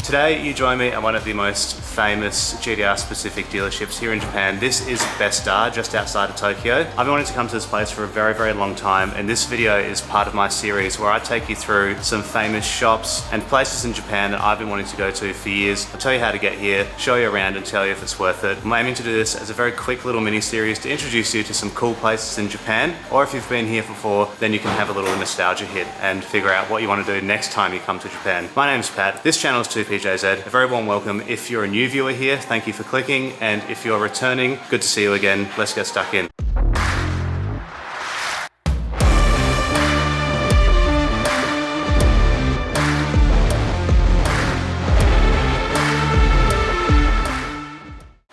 Today you join me at one of the most famous GTR specific dealerships here in Japan. This is Best Star, just outside of Tokyo. I've been wanting to come to this place for a very long time, and this video is part of my series where I take you through some famous shops and places in Japan that I've been wanting to go to for years. I'll tell you how to get here, show you around and tell you if it's worth it. I'm aiming to do this as a very quick little mini series to introduce you to some cool places in Japan, or if you've been here before, then you can have a little nostalgia hit and figure out what you want to do next time you come to Japan. My name's Pat, this channel is 2PJZ. A very warm welcome if you're a new viewer here, thank you for clicking, and if you're returning, good to see you again. Let's get stuck in.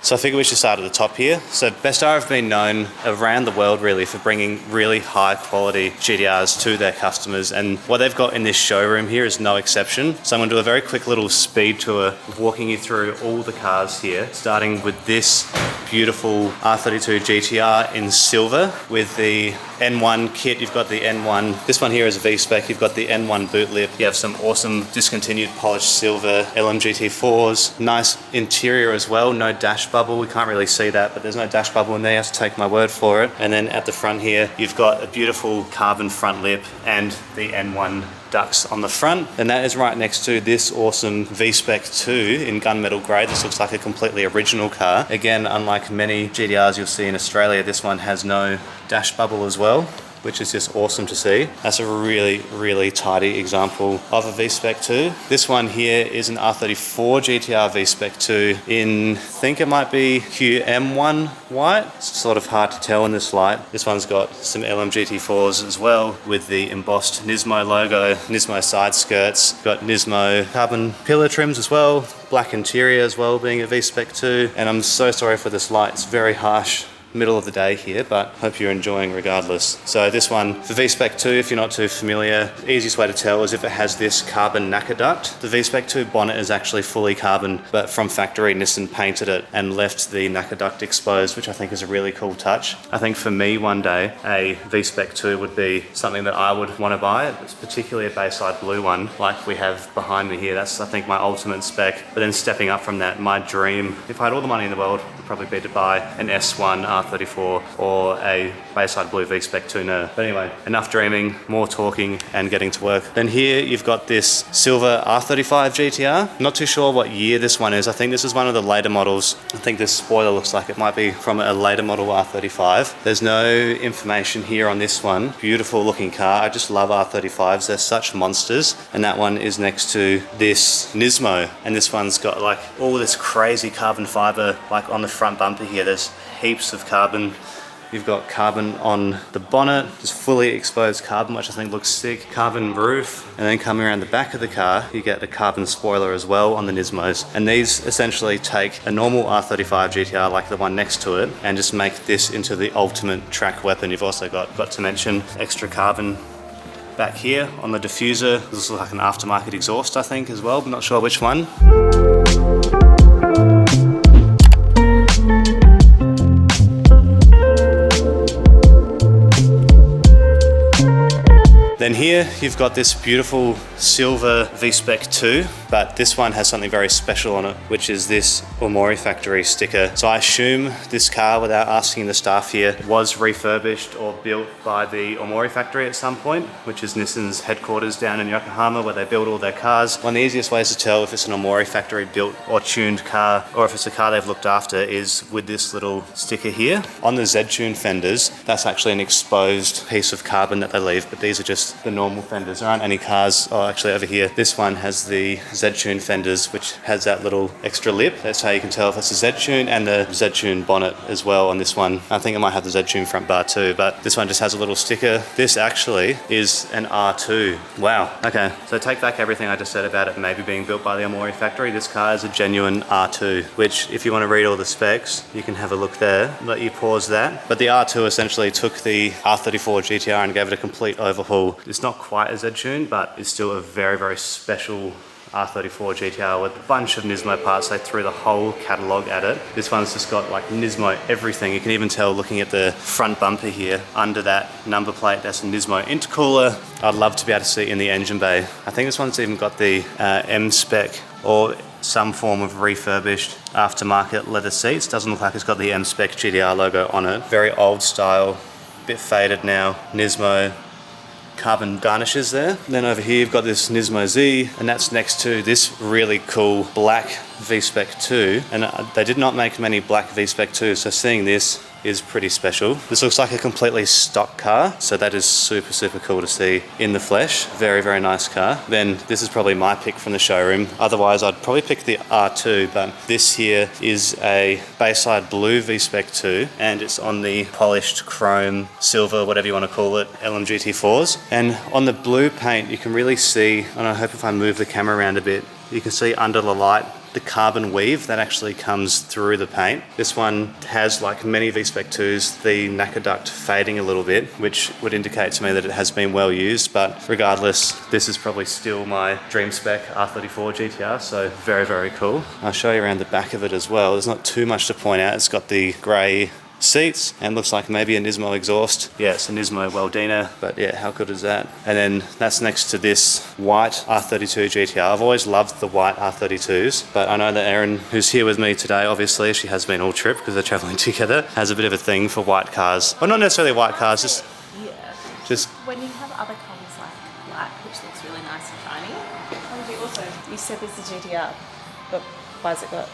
So I figure we should start at the top here. So Best Star have been known around the world really for bringing really high quality GTRs to their customers, and what they've got in this showroom here is no exception. So I'm going to do a very quick little speed tour of walking you through all the cars here, starting with this beautiful R32 GTR in silver with the N1 kit. You've got the N1, this one here is a V-Spec, you've got the N1 boot lip, you have some awesome discontinued polished silver LMGT4s, nice interior as well, no dash bubble, we can't really see that, but there's no dash bubble in there, you have to take my word for it. And then at the front here, you've got a beautiful carbon front lip and the N1 ducts on the front, and that is right next to this awesome V-Spec 2 in gunmetal grey. This looks like a completely original car. Again, unlike many GTRs you'll see in Australia, this one has no dash bubble as well, which is just awesome to see. That's a really tidy example of a V-Spec 2. This one here is an R34 GTR V-Spec 2 in, I think it might be QM1 white. It's sort of hard to tell in this light. This one's got some LMGT4s as well with the embossed Nismo logo, Nismo side skirts, got Nismo carbon pillar trims as well, black interior as well being a V-Spec 2. And I'm so sorry for this light, it's very harsh. Middle of the day here, but hope you're enjoying regardless. So this one, for V-Spec 2, if you're not too familiar, the easiest way to tell is if it has this carbon NACA duct. The V-Spec 2 bonnet is actually fully carbon, but from factory Nissan painted it and left the NACA duct exposed, which I think is a really cool touch. I think for me one day, a V-Spec 2 would be something that I would want to buy. It's particularly a Bayside blue one, like we have behind me here. That's, I think, my ultimate spec. But then stepping up from that, my dream, if I had all the money in the world, would probably be to buy an S1 R34 or a Bayside blue V-Spec 2 Nero. But anyway, enough dreaming, more talking and getting to work. Then here you've got this silver R35 GTR. Not too sure what year this one is. I think this is one of the later models. I think this spoiler looks like it might be from a later model R35. There's no information here on this one. Beautiful looking car. I just love R35s. They're such monsters. And that one is next to this Nismo. And this one's got like all this crazy carbon fiber like on the front bumper here. There's heaps of carbon. You've got carbon on the bonnet, just fully exposed carbon, which I think looks sick. Carbon roof, and then coming around the back of the car, you get a carbon spoiler as well on the Nismos. And these essentially take a normal R35 GTR like the one next to it and just make this into the ultimate track weapon. You've also got to mention extra carbon back here on the diffuser. This looks like an aftermarket exhaust, I think, as well, but not sure which one. Then here you've got this beautiful silver V-Spec 2, but this one has something very special on it, which is this Omori factory sticker. So I assume this car, without asking the staff here, was refurbished or built by the Omori factory at some point, which is Nissan's headquarters down in Yokohama where they build all their cars. One of the easiest ways to tell if it's an Omori factory built or tuned car, or if it's a car they've looked after, is with this little sticker here. On the Z-Tune fenders, that's actually an exposed piece of carbon that they leave, but these are just the normal fenders. There aren't any cars, oh actually over here, this one has the Z-Tune fenders, which has that little extra lip. That's how you can tell if it's a Z-Tune, and the Z-Tune bonnet as well on this one. I think it might have the Z-Tune front bar too, but this one just has a little sticker. This actually is an R2. Wow. Okay, so take back everything I just said about it maybe being built by the Omori factory. This car is a genuine R2, which if you want to read all the specs, you can have a look there. Let you pause that. But the R2 essentially took the R34 GTR and gave it a complete overhaul. It's not quite a Z-Tune, but it's still a very special R34 GTR with a bunch of Nismo parts. They threw the whole catalogue at it. This one's just got like Nismo everything. You can even tell looking at the front bumper here, under that number plate, that's a Nismo intercooler. I'd love to be able to see it in the engine bay. I think this one's even got the M-Spec or some form of refurbished aftermarket leather seats. Doesn't look like it's got the M-Spec GTR logo on it. Very old style, bit faded now. Nismo carbon garnishes there. Then over here you've got this Nismo Z, and that's next to this really cool black V-Spec 2. And they did not make many black V-Spec 2s, so seeing this is pretty special. This looks like a completely stock car, so that is super, super cool to see in the flesh. Very, very nice car. Then this is probably my pick from the showroom. Otherwise, I'd probably pick the R2, but this here is a Bayside Blue V-Spec 2, and it's on the polished chrome, silver, whatever you want to call it, LMGT4s. And on the blue paint, you can really see, and I hope if I move the camera around a bit, you can see under the light the carbon weave that actually comes through the paint. This one has, like many V-Spec 2s, the nacre duct fading a little bit, which would indicate to me that it has been well used, but regardless, this is probably still my dream spec R34 GTR, so very, very cool. I'll show you around the back of it as well. There's not too much to point out. It's got the grey seats and looks like maybe a Nismo exhaust. Yeah, it's a Nismo Weldina, but yeah, how good is that? And then that's next to this white R32 GTR. I've always loved the white R32s, but I know that Erin, who's here with me today, obviously she has been all trip because they're traveling together, has a bit of a thing for white cars. Well, not necessarily white cars, just when you have other colours like black, which looks really nice and shiny. You said this is a GTR, but why has it got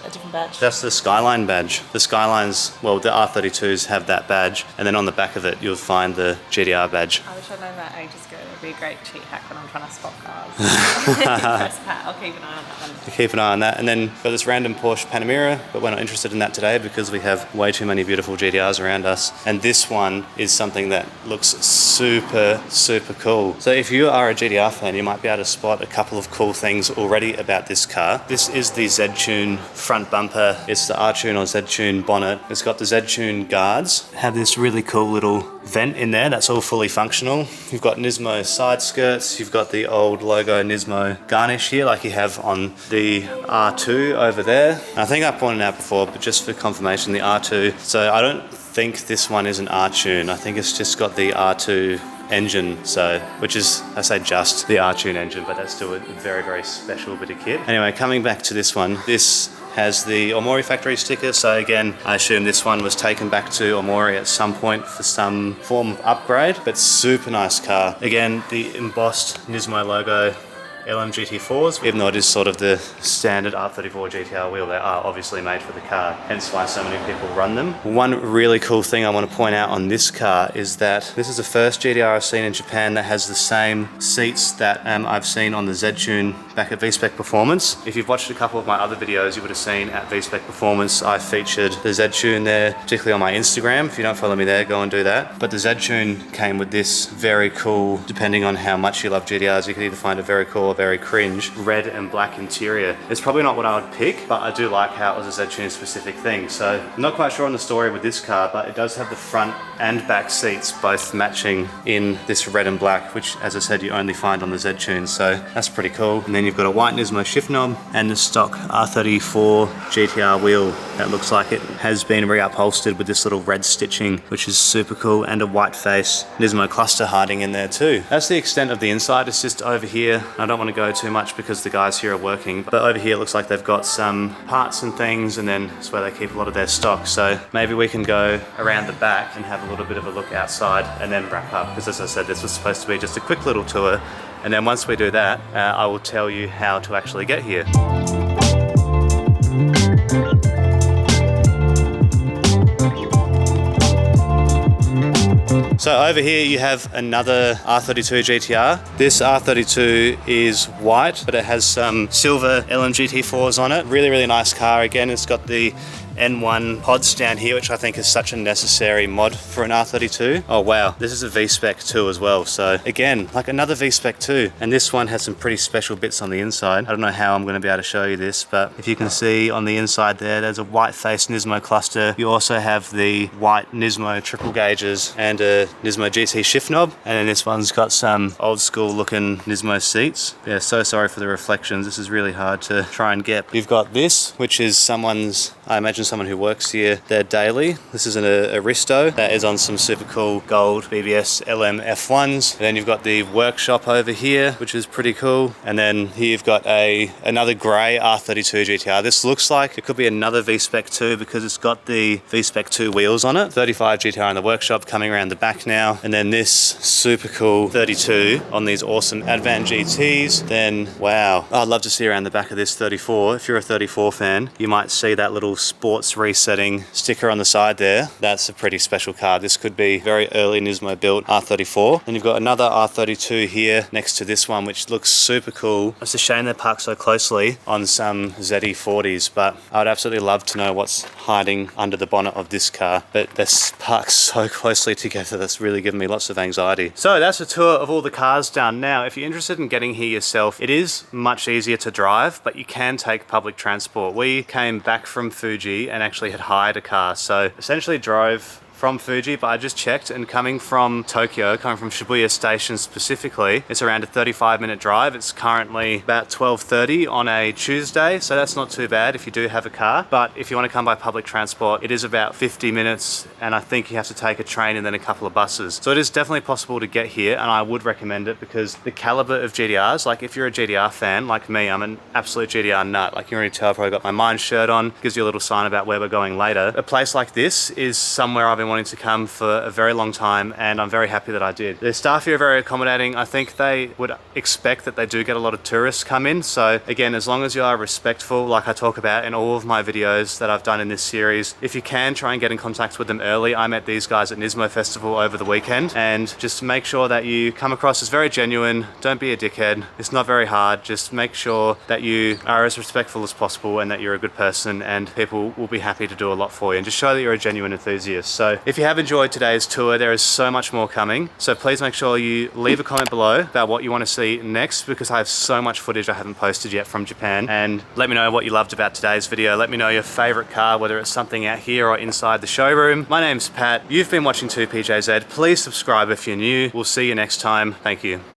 a different badge? That's the Skyline badge. The Skylines, well, the R32s have that badge, and then on the back of it, you'll find the GTR badge. I wish I'd known that ages ago. It'd be a great cheat hack when I'm trying to spot cars. I'll keep an eye on that one. Keep an eye on that. And then got this random Porsche Panamera, but we're not interested in that today because we have way too many beautiful GTRs around us. And this one is something that looks super, super cool. So if you are a GTR fan, you might be able to spot a couple of cool things already about this car. This is the Z-Tune front bumper. It's the R-Tune or Z-Tune bonnet. It's got the Z-Tune guards. Have this really cool little vent in there that's all fully functional. You've got Nismo side skirts. You've got the old logo Nismo garnish here like you have on the R2 over there. I think I pointed out before, but just for confirmation, the R2. So I don't think this one is an R-Tune. I think it's just got the R2 engine, so which is, I say just the R-Tune engine, but that's still a very, very special bit of kit. Anyway, coming back to this one, this has the Omori factory sticker, so again, I assume this one was taken back to Omori at some point for some form of upgrade, but super nice car. Again, the embossed Nismo logo, LMGT4s, even though it is sort of the standard R34 GTR wheel, they are obviously made for the car, hence why so many people run them. One really cool thing I want to point out on this car is that this is the first GTR I've seen in Japan that has the same seats that I've seen on the Z-Tune back at V-Spec Performance. If you've watched a couple of my other videos, you would have seen at V-Spec Performance I featured the Z-Tune there, particularly on my Instagram. If you don't follow me there, go and do that. But the Z-Tune came with this very cool, depending on how much you love GTRs, you can either find it very cool or very cringe, red and black interior. It's probably not what I would pick, but I do like how it was a Z-Tune specific thing. So I'm not quite sure on the story with this car, but it does have the front and back seats both matching in this red and black, which as I said, you only find on the Z-Tune. So that's pretty cool. And then you've got a white Nismo shift knob and the stock R34 GTR wheel that looks like it has been reupholstered with this little red stitching, which is super cool, and a white face Nismo cluster harding in there too. That's the extent of the inside. It's just over here. I don't want to go too much because the guys here are working, but over here it looks like they've got some parts and things, and then it's where they keep a lot of their stock. So maybe we can go around the back and have a little bit of a look outside and then wrap up, because as I said, this was supposed to be just a quick little tour, and then once we do that, I will tell you how to actually get here. So over here you have another R32 GTR. This R32 is white, but it has some silver LMGT4s on it. Really, really nice car. Again, it's got the N1 pods down here, which I think is such a necessary mod for an R32. Oh wow, this is a V-Spec 2 as well. So again, like another V-Spec 2. And this one has some pretty special bits on the inside. I don't know how I'm going to be able to show you this, but if you can see on the inside there's a white face Nismo cluster. You also have the white Nismo triple gauges and a Nismo GT shift knob. And then this one's got some old school looking Nismo seats. Yeah, so sorry for the reflections. This is really hard to try and get. You've got this, which is someone's, I imagine someone who works here there daily. This is an Aristo that is on some super cool gold BBS LM F1s. And then you've got the workshop over here, which is pretty cool. And then here you've got another grey R32 GTR. This looks like it could be another V-Spec 2 because it's got the V-Spec 2 wheels on it. 35 GTR in the workshop coming around the back now. And then this super cool 32 on these awesome Advan GTs. Then, wow, I'd love to see around the back of this 34. If you're a 34 fan, you might see that little sports resetting sticker on the side there. That's a pretty special car. This could be very early Nismo built R34. Then you've got another R32 here next to this one, which looks super cool. It's a shame they're parked so closely on some ZE40s, but I would absolutely love to know what's hiding under the bonnet of this car. But they're parked so closely together, that's really given me lots of anxiety. So that's a tour of all the cars done. Now, if you're interested in getting here yourself, it is much easier to drive, but you can take public transport. We came back from Fuji and actually had hired a car, so essentially drove from Fuji, but I just checked, and coming from Tokyo, coming from Shibuya Station specifically, it's around a 35-minute drive. It's currently about 12:30 on a Tuesday, so that's not too bad if you do have a car. But if you want to come by public transport, it is about 50 minutes, and I think you have to take a train and then a couple of buses. So it is definitely possible to get here, and I would recommend it because the caliber of GTRs, like if you're a GTR fan like me, I'm an absolute GTR nut. Like you can already tell, I've probably got my Mind shirt on, gives you a little sign about where we're going later. A place like this is somewhere I've been wanting to come for a very long time, and I'm very happy that I did. The staff here are very accommodating. I think they would expect that they do get a lot of tourists come in. So again, as long as you are respectful, like I talk about in all of my videos that I've done in this series, if you can, try and get in contact with them early. I met these guys at Nismo Festival over the weekend, and just make sure that you come across as very genuine. Don't be a dickhead. It's not very hard. Just make sure that you are as respectful as possible and that you're a good person, and people will be happy to do a lot for you, and just show that you're a genuine enthusiast. So if you have enjoyed today's tour, there is so much more coming. So please make sure you leave a comment below about what you want to see next, because I have so much footage I haven't posted yet from Japan. And let me know what you loved about today's video. Let me know your favorite car, whether it's something out here or inside the showroom. My name's Pat. You've been watching 2PJZ. Please subscribe if you're new. We'll see you next time. Thank you.